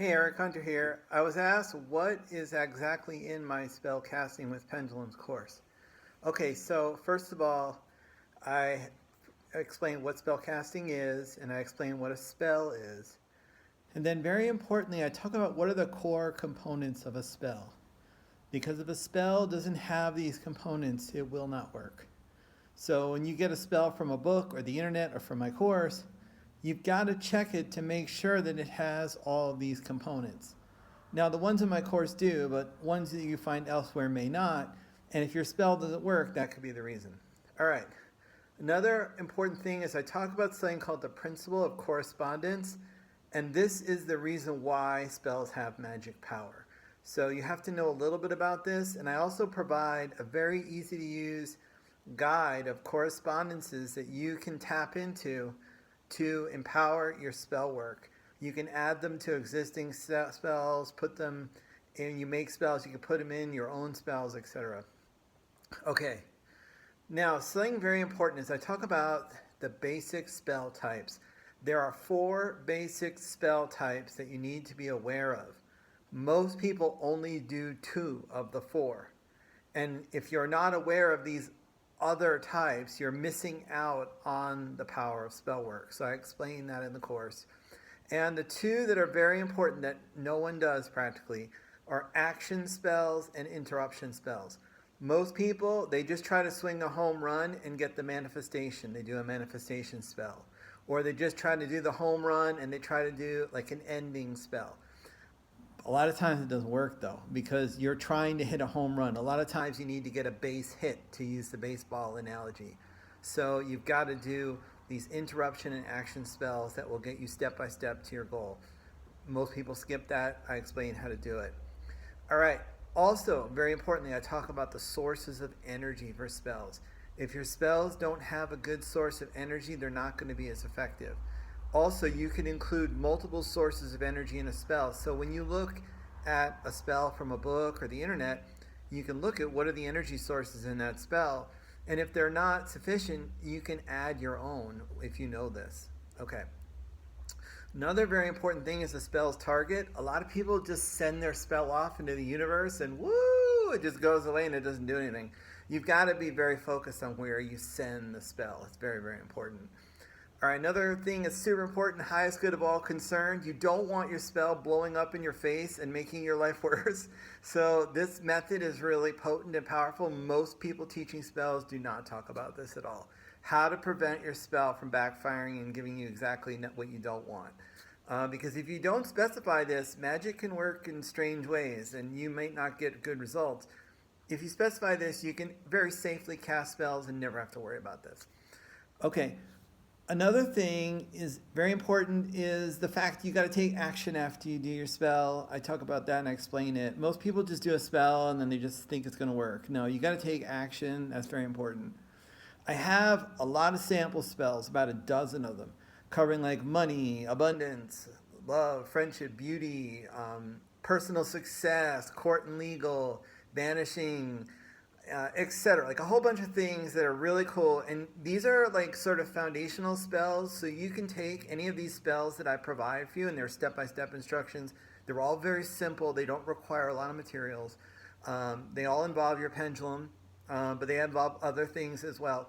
Hey Eric, Hunter here. I was asked what is exactly in my spell casting with Pendulums course. Okay, so first of all, I explain what spell casting is and I explain what a spell is. And then very importantly, I talk about what are the core components of a spell. Because if a spell doesn't have these components, it will not work. So when you get a spell from a book or the internet or from my course, you've got to check it to make sure that it has all of these components. Now, the ones in my course do, but ones that you find elsewhere may not. And if your spell doesn't work, that could be the reason. All right. Another important thing is I talk about something called the principle of correspondence. And this is the reason why spells have magic power. So you have to know a little bit about this. And I also provide a very easy to use guide of correspondences that you can tap into to empower your spell work. You can add them to existing spells, put them in, you make spells, you can put them in your own spells, etc. Okay, now something very important is I talk about the basic spell types. There are 4 basic spell types that you need to be aware of. Most people only do 2 of the 4. And if you're not aware of these other types, you're missing out on the power of spell work. So I explain that in the course. And the 2 that are very important that no one does practically are action spells and interruption spells. Most people, they just try to swing a home run and get the manifestation. They do a manifestation spell. Or they just try to do the home run and they try to do like an ending spell. A lot of times it doesn't work though, because you're trying to hit a home run. A lot of times you need to get a base hit, to use the baseball analogy. So you've got to do these interruption and action spells that will get you step by step to your goal. Most people skip that. I explain how to do it. All right. Also, very importantly, I talk about the sources of energy for spells. If your spells don't have a good source of energy, they're not going to be as effective. Also, you can include multiple sources of energy in a spell. So when you look at a spell from a book or the internet, you can look at what are the energy sources in that spell. And if they're not sufficient, you can add your own if you know this. Okay. Another very important thing is the spell's target. A lot of people just send their spell off into the universe and woo, it just goes away and it doesn't do anything. You've got to be very focused on where you send the spell. It's very, very important. All right, another thing is super important, highest good of all concerned. You don't want your spell blowing up in your face and making your life worse. So this method is really potent and powerful. Most people teaching spells do not talk about this at all. How to prevent your spell from backfiring and giving you exactly what you don't want. Because if you don't specify this, magic can work in strange ways and you might not get good results. If you specify this, you can very safely cast spells and never have to worry about this. Okay. Another thing is very important is the fact you got to take action after you do your spell. I talk about that and I explain it. Most people just do a spell and then they just think it's going to work. No, you got to take action. That's very important. I have a lot of sample spells, about a dozen of them, covering like money, abundance, love, friendship, beauty, personal success, court and legal, banishing, etc. Like a whole bunch of things that are really cool. And these are like sort of foundational spells. So you can take any of these spells that I provide for you and they're step-by-step instructions. They're all very simple. They don't require a lot of materials. They all involve your pendulum, but they involve other things as well.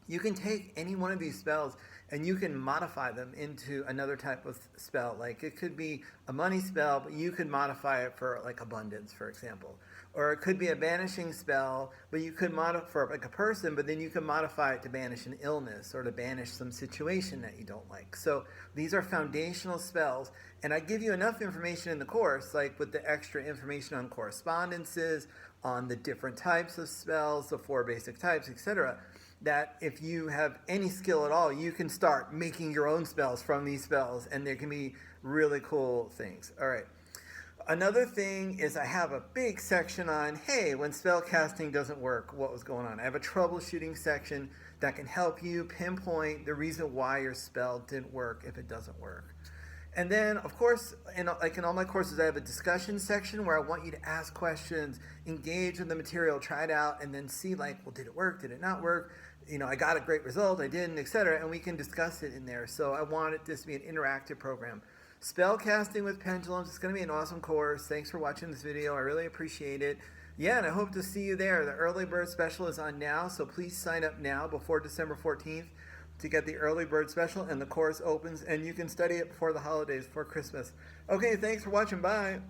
You can take any one of these spells and you can modify them into another type of spell. Like it could be a money spell, but you could modify it for like abundance, for example. Or it could be a banishing spell, but you could modify for like a person, but then you can modify it to banish an illness or to banish some situation that you don't like. So these are foundational spells, and I give you enough information in the course, like with the extra information on correspondences, on the different types of spells, the 4 basic types, etc., that if you have any skill at all, you can start making your own spells from these spells, and there can be really cool things. All right. Another thing is I have a big section on, hey, when spell casting doesn't work, what was going on? I have a troubleshooting section that can help you pinpoint the reason why your spell didn't work if it doesn't work. And then, of course, in all my courses, I have a discussion section where I want you to ask questions, engage in the material, try it out, and then see like, well, did it work? Did it not work? I got a great result, I didn't, etc. And we can discuss it in there. So I wanted this to be an interactive program. Spellcasting with Pendulums. It's going to be an awesome course. Thanks for watching this video. I really appreciate it. Yeah, and I hope to see you there. The early bird special is on now, so please sign up now before December 14th to get the early bird special, and the course opens, and you can study it before the holidays, before Christmas. Okay, thanks for watching. Bye.